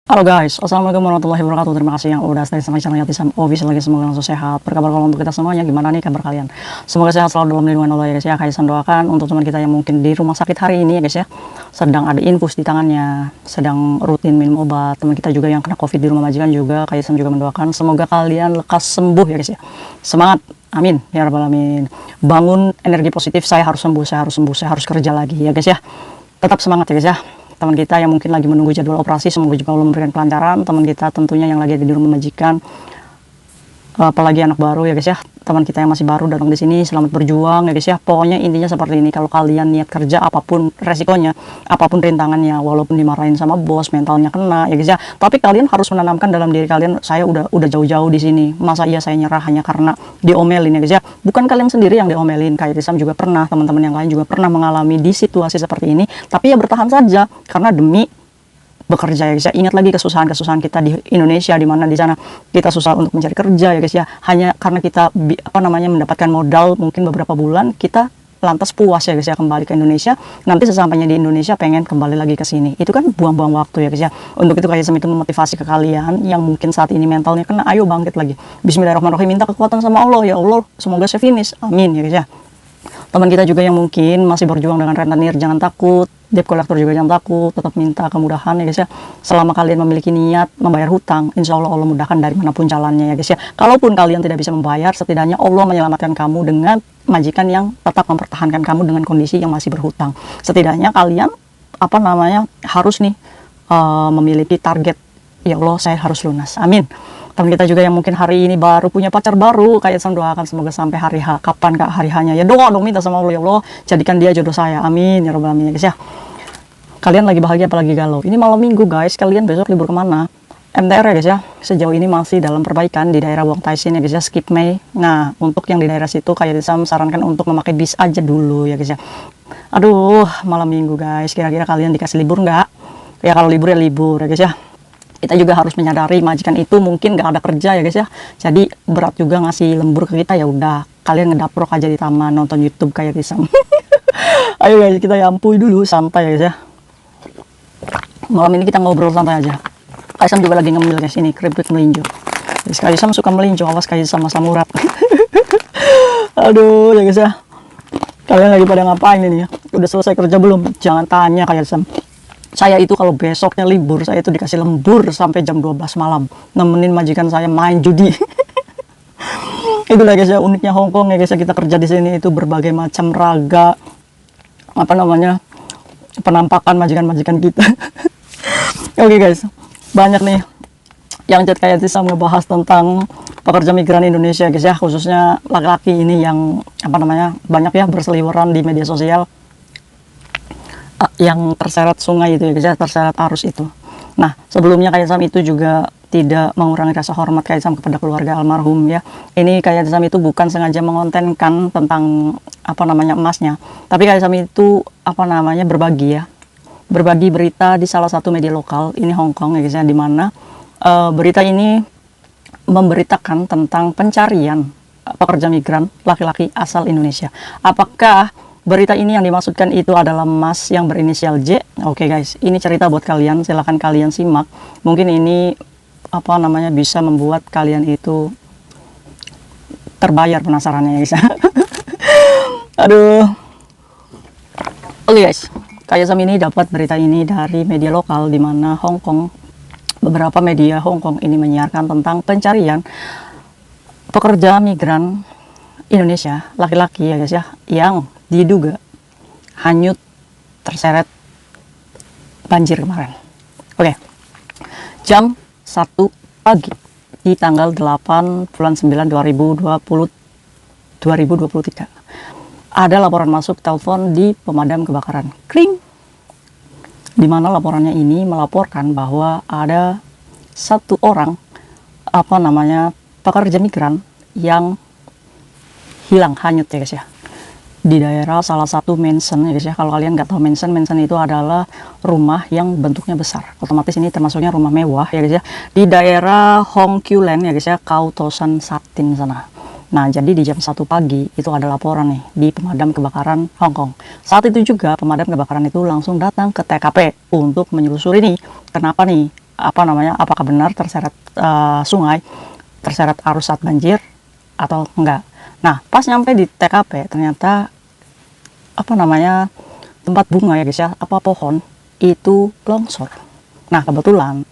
Halo guys, assalamualaikum warahmatullahi wabarakatuh. Terima kasih yang udah stay sama channel Yatisam Official lagi, semoga langsung sehat. Berkabar kalau untuk kita semuanya, gimana nih kabar kalian? Semoga sehat selalu dalam lindungan Allah ya guys ya. Kaisan doakan untuk teman kita yang mungkin di rumah sakit hari ini ya guys ya, sedang ada infus di tangannya, sedang rutin minum obat. Teman kita juga yang kena covid di rumah majikan juga, Kaisan juga mendoakan semoga kalian lekas sembuh ya guys ya. Semangat, amin ya rabbal alamin. Bangun energi positif, saya harus sembuh, saya harus sembuh, saya harus kerja lagi ya guys ya. Tetap semangat ya guys ya. Teman kita yang mungkin lagi menunggu jadwal operasi, semoga juga Allah memberikan kelancaran. Teman kita tentunya yang lagi ada di rumah majikan, apalagi anak baru ya guys ya. Teman kita yang masih baru datang di sini, selamat berjuang ya guys ya. Pokoknya intinya seperti ini, kalau kalian niat kerja apapun resikonya, apapun rintangannya, walaupun dimarahin sama bos, mentalnya kena ya guys ya. Tapi kalian harus menanamkan dalam diri kalian, saya udah jauh-jauh di sini. Masa iya saya nyerah hanya karena diomelin ya guys ya. Bukan kalian sendiri yang diomelin, kayak Tisam juga pernah, teman-teman yang lain juga pernah mengalami di situasi seperti ini. Tapi ya bertahan saja karena demi bekerja ya guys ya. Ingat lagi kesusahan-kesusahan kita di Indonesia, di mana di sana kita susah untuk mencari kerja ya guys ya. Hanya karena kita mendapatkan modal mungkin beberapa bulan, kita lantas puas ya guys ya kembali ke Indonesia. Nanti sesampainya di Indonesia pengen kembali lagi ke sini. Itu kan buang-buang waktu ya guys ya. Untuk itu kayak itu memotivasi ke kalian yang mungkin saat ini mentalnya kena, ayo bangkit lagi. Bismillahirrahmanirrahim, minta kekuatan sama Allah ya Allah, semoga saya finish. Amin ya guys ya. Teman kita juga yang mungkin masih berjuang dengan rentenir, jangan takut. Debt collector juga jangan takut, tetap minta kemudahan ya guys ya. Selama kalian memiliki niat membayar hutang, insya Allah Allah mudahkan dari manapun jalannya ya guys ya. Kalaupun kalian tidak bisa membayar, setidaknya Allah menyelamatkan kamu dengan majikan yang tetap mempertahankan kamu dengan kondisi yang masih berhutang. Setidaknya kalian harus nih memiliki target, ya Allah saya harus lunas, amin. Teman kita juga yang mungkin hari ini baru punya pacar baru, kayak Sam doakan semoga sampai hari H. Kapan kak hari H-nya? Ya doa dong, minta sama Allah, ya Allah jadikan dia jodoh saya, amin ya rabbal alamin ya guys ya. Kalian lagi bahagia apalagi galau? Ini malam minggu guys, kalian besok libur kemana? MTR ya guys ya, sejauh ini masih dalam perbaikan di daerah Wong Tai Sin ya guys ya, skip Mei. Nah untuk yang di daerah situ kayak Sam sarankan untuk memakai bis aja dulu ya guys ya. Aduh malam minggu guys, kira-kira kalian dikasih libur nggak? Ya kalau libur ya libur ya guys ya. Kita juga harus menyadari majikan itu mungkin gak ada kerja ya guys ya, jadi berat juga ngasih lembur ke kita. Ya udah kalian ngedaprok aja di taman, nonton YouTube kayak Tisam. Ayo guys kita yampuy dulu, santai ya guys ya. Malam ini kita ngobrol santai aja. Kaisam juga lagi ngemil guys, ini keripik melinjo. Kaisam suka melinjo, awas Kaisam sama urat. Aduh ya guys ya, kalian lagi pada ngapain ini ya? Udah selesai kerja belum? Jangan tanya Kaisam. Saya itu kalau besoknya libur, saya itu dikasih lembur sampai jam 12 malam. Nemenin majikan saya main judi. Itulah guys ya uniknya Hongkong ya guys ya, kita kerja di sini itu berbagai macam raga penampakan majikan-majikan kita. Oke guys, banyak nih yang chat kayak Tisam ngebahas tentang pekerja migran Indonesia guys ya, khususnya laki-laki ini yang banyak ya berseliweran di media sosial, yang terseret sungai itu ya guys ya, terseret arus itu. Nah sebelumnya kayak Sam itu juga tidak mengurangi rasa hormat kayak Sam kepada keluarga almarhum ya. Ini kayak Sam itu bukan sengaja mengontenkan tentang emasnya, tapi kayak Sam itu berbagi berita di salah satu media lokal ini Hongkong ya guys ya, dimana berita ini memberitakan tentang pencarian pekerja migran laki-laki asal Indonesia. Apakah berita ini yang dimaksudkan itu adalah Mas yang berinisial J? Oke guys, ini cerita buat kalian, silahkan kalian simak. Mungkin ini bisa membuat kalian itu terbayar penasarannya ya guys. Aduh. Oke guys, kayak Sam ini dapat berita ini dari media lokal di mana Hongkong, beberapa media Hongkong ini menyiarkan tentang pencarian pekerja migran Indonesia laki-laki ya guys ya, yang diduga hanyut terseret banjir kemarin. Oke, jam 1 pagi di tanggal 8 bulan 9 2023 ada laporan masuk telepon di pemadam kebakaran, kring, dimana laporannya ini melaporkan bahwa ada satu orang pekerja migran yang hilang, hanyut ya guys ya, di daerah salah satu mansion ya guys ya. Kalau kalian nggak tahu mansion itu adalah rumah yang bentuknya besar, otomatis ini termasuknya rumah mewah ya guys ya, di daerah Hongqiulen ya guys ya, Kautosan Satin sana. Nah jadi di jam 1 pagi itu ada laporan nih di pemadam kebakaran Hongkong. Saat itu juga pemadam kebakaran itu langsung datang ke TKP untuk menelusuri nih kenapa nih apakah benar terseret sungai, terseret arus saat banjir atau enggak. Nah, pas nyampe di TKP ternyata tempat bunga ya guys ya, pohon itu longsor. Nah, kebetulan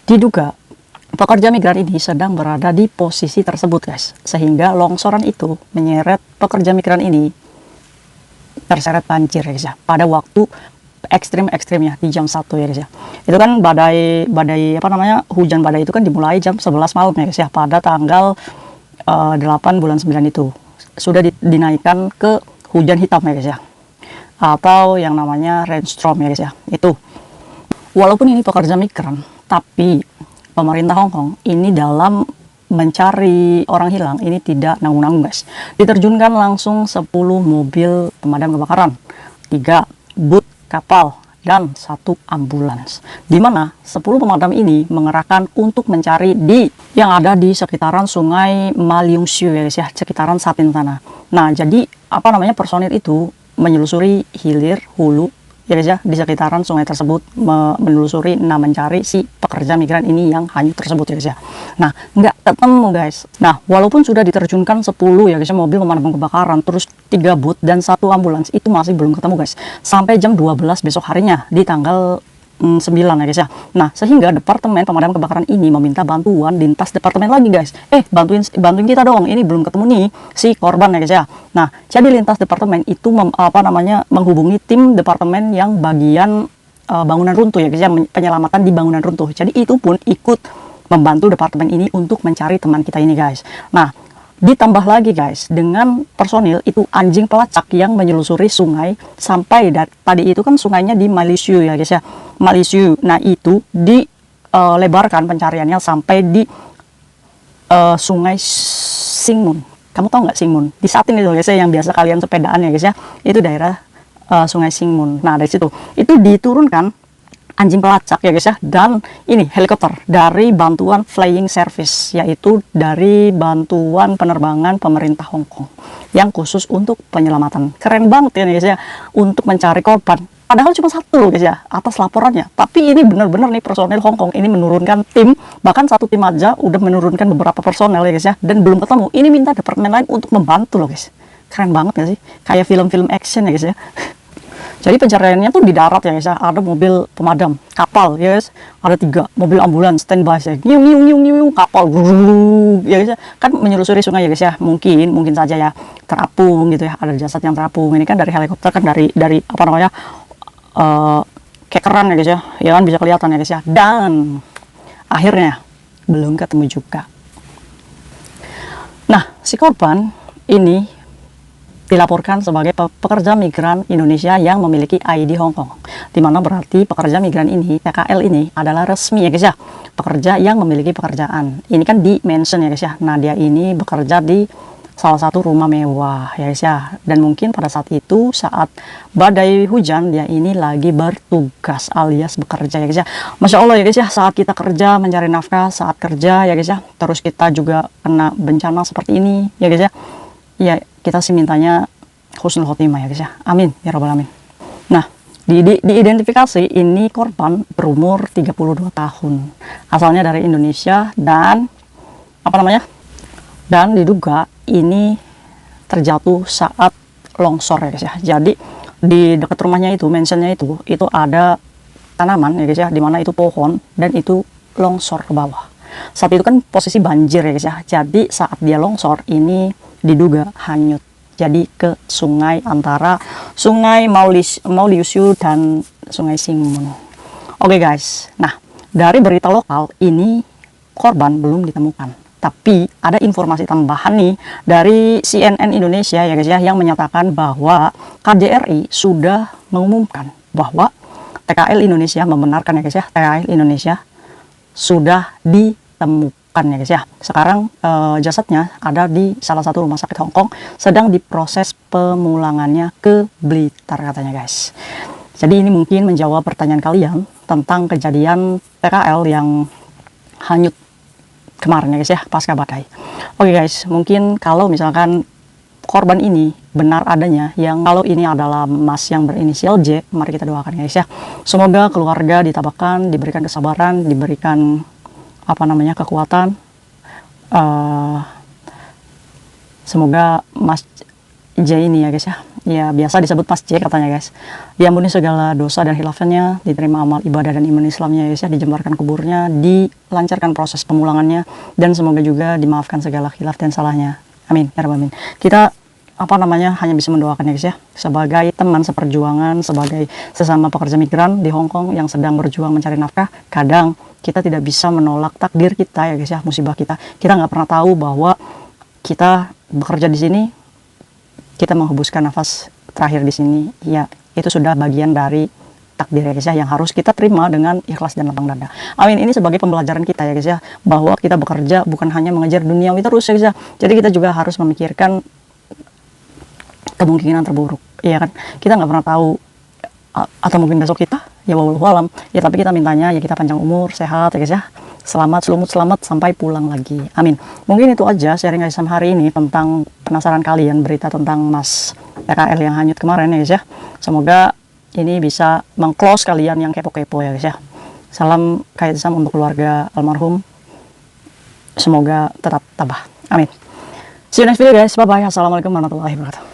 diduga pekerja migran ini sedang berada di posisi tersebut guys, sehingga longsoran itu menyeret pekerja migran ini terseret banjir ya guys ya, pada waktu ekstrimnya di jam 1 ya guys ya. Itu kan hujan badai itu kan dimulai jam 11 malam ya guys ya, pada tanggal 8 bulan 9 itu sudah dinaikkan ke hujan hitam ya guys ya, atau yang namanya rainstorm ya guys ya. Itu walaupun ini pekerja migran, tapi pemerintah Hong Kong ini dalam mencari orang hilang ini tidak nanggung-nanggung guys. Diterjunkan langsung 10 mobil pemadam kebakaran, 3 boot kapal, dan 1 ambulans, di mana 10 pemadam ini mengerahkan untuk mencari yang ada di sekitaran sungai Ma Leung Siu ya guys ya, sekitaran Satin sana. Nah, jadi personil itu menyelusuri hilir hulu ya guys ya, di sekitaran sungai tersebut, menelusuri mencari si pekerja migran ini yang hanyut tersebut ya guys ya. Nah, nggak ketemu guys. Nah, walaupun sudah diterjunkan 10 ya guys ya, mobil pemadam kebakaran, terus 3 boot dan 1 ambulans, itu masih belum ketemu guys, sampai jam 12 besok harinya di tanggal 9 ya guys ya. Nah, sehingga departemen pemadam kebakaran ini meminta bantuan lintas departemen lagi guys. Bantuin kita dong, ini belum ketemu nih si korban ya guys ya. Nah, jadi lintas departemen itu menghubungi tim departemen yang bagian bangunan runtuh ya guys ya, penyelamatan di bangunan runtuh. Jadi itu pun ikut membantu departemen ini untuk mencari teman kita ini guys. Nah, ditambah lagi guys dengan personil itu anjing pelacak yang menyelusuri sungai sampai tadi itu kan sungainya di Ma Leung Siu ya guys ya, Ma Leung Siu. Nah, itu dilebarkan pencariannya sampai di sungai Singmun. Kamu tahu nggak Singmun? Di Satin itu guys ya, yang biasa kalian sepedaan ya guys ya, itu daerah sungai Singmun. Nah, dari situ itu diturunkan anjing pelacak ya guys ya, dan ini helikopter dari bantuan flying service, yaitu dari bantuan penerbangan pemerintah Hong Kong yang khusus untuk penyelamatan. Keren banget ya guys ya, untuk mencari korban. Padahal cuma 1 loh guys ya atas laporannya, tapi ini benar-benar nih personil Hong Kong ini menurunkan tim, bahkan 1 tim aja udah menurunkan beberapa personel ya guys ya, dan belum ketemu. Ini minta departemen lain untuk membantu loh guys. Keren banget ya sih, kayak film-film action ya guys ya. Jadi pencariannya tuh di darat ya guys ya, ada mobil pemadam, kapal ya guys, ada 3 mobil ambulans standby ya, nyiung kapal ya guys ya, kan menyelusuri sungai ya guys ya, mungkin saja ya terapung gitu ya, ada jasad yang terapung. Ini kan dari helikopter kan dari kekeran ya guys ya kan bisa kelihatan ya guys ya, dan akhirnya belum ketemu juga. Nah, si korban ini dilaporkan sebagai pekerja migran Indonesia yang memiliki ID Hong Kong, dimana berarti pekerja migran ini, PKL ini adalah resmi ya guys ya, pekerja yang memiliki pekerjaan. Ini kan di mention ya guys ya. Nah, dia ini bekerja di salah satu rumah mewah ya guys ya, dan mungkin pada saat itu saat badai hujan dia ini lagi bertugas alias bekerja ya guys ya. Masya Allah ya guys ya, saat kita kerja mencari nafkah, saat kerja ya guys ya, terus kita juga kena bencana seperti ini ya guys ya, ya kita sih mintanya husnul khotimah ya guys ya, amin ya robbal alamin. Nah, diidentifikasi ini korban berumur 32 tahun, asalnya dari Indonesia, dan dan diduga ini terjatuh saat longsor ya guys ya. Jadi di dekat rumahnya itu, mentionnya itu ada tanaman ya guys ya, dimana itu pohon, dan itu longsor ke bawah. Saat itu kan posisi banjir ya guys ya, jadi saat dia longsor ini diduga hanyut jadi ke sungai, antara sungai Ma Leung Siu dan sungai Singmun. Oke guys, nah dari berita lokal ini korban belum ditemukan, tapi ada informasi tambahan nih dari CNN Indonesia ya guys ya, yang menyatakan bahwa KJRI sudah mengumumkan bahwa TKL Indonesia membenarkan ya guys ya, TKL Indonesia sudah ditemukan ya guys ya. Sekarang jasadnya ada di salah satu rumah sakit Hong Kong, sedang diproses pemulangannya ke Blitar katanya guys. Jadi ini mungkin menjawab pertanyaan kalian tentang kejadian PKL yang hanyut kemarin ya guys ya, pasca badai. Oke guys, mungkin kalau misalkan korban ini benar adanya, yang kalau ini adalah Mas yang berinisial J. Mari kita doakan guys ya, semoga keluarga ditabahkan, diberikan kesabaran, diberikan apa namanya kekuatan. Semoga Mas J ini ya guys ya biasa disebut Mas J katanya guys, diampuni segala dosa dan hilafnya, diterima amal ibadah dan iman Islamnya guys ya, dijembarkan kuburnya, dilancarkan proses pemulangannya, dan semoga juga dimaafkan segala khilaf dan salahnya, amin ya rabbal alamin. Kita apa namanya hanya bisa mendoakan ya guys ya, sebagai teman seperjuangan, sebagai sesama pekerja migran di Hong Kong yang sedang berjuang mencari nafkah. Kadang kita tidak bisa menolak takdir kita ya guys ya, musibah kita nggak pernah tahu bahwa kita bekerja di sini, kita menghembuskan nafas terakhir di sini ya, itu sudah bagian dari takdir ya guys ya, yang harus kita terima dengan ikhlas dan lapang dada, amin. Ini sebagai pembelajaran kita ya guys ya, bahwa kita bekerja bukan hanya mengejar duniawi terus ya guys ya, jadi kita juga harus memikirkan kemungkinan terburuk ya kan, kita nggak pernah tahu, atau mungkin besok kita ya wallahu alam ya, tapi kita mintanya ya kita panjang umur, sehat ya guys ya, selamat selamat sampai pulang lagi, amin. Mungkin itu aja sharing Isam hari ini tentang penasaran kalian berita tentang Mas PKL yang hanyut kemarin ya guys ya. Semoga ini bisa mengclose kalian yang kepo-kepo ya guys ya. Salam Isam untuk keluarga almarhum, semoga tetap tabah, amin. See you next video guys, bye bye, assalamualaikum warahmatullahi wabarakatuh.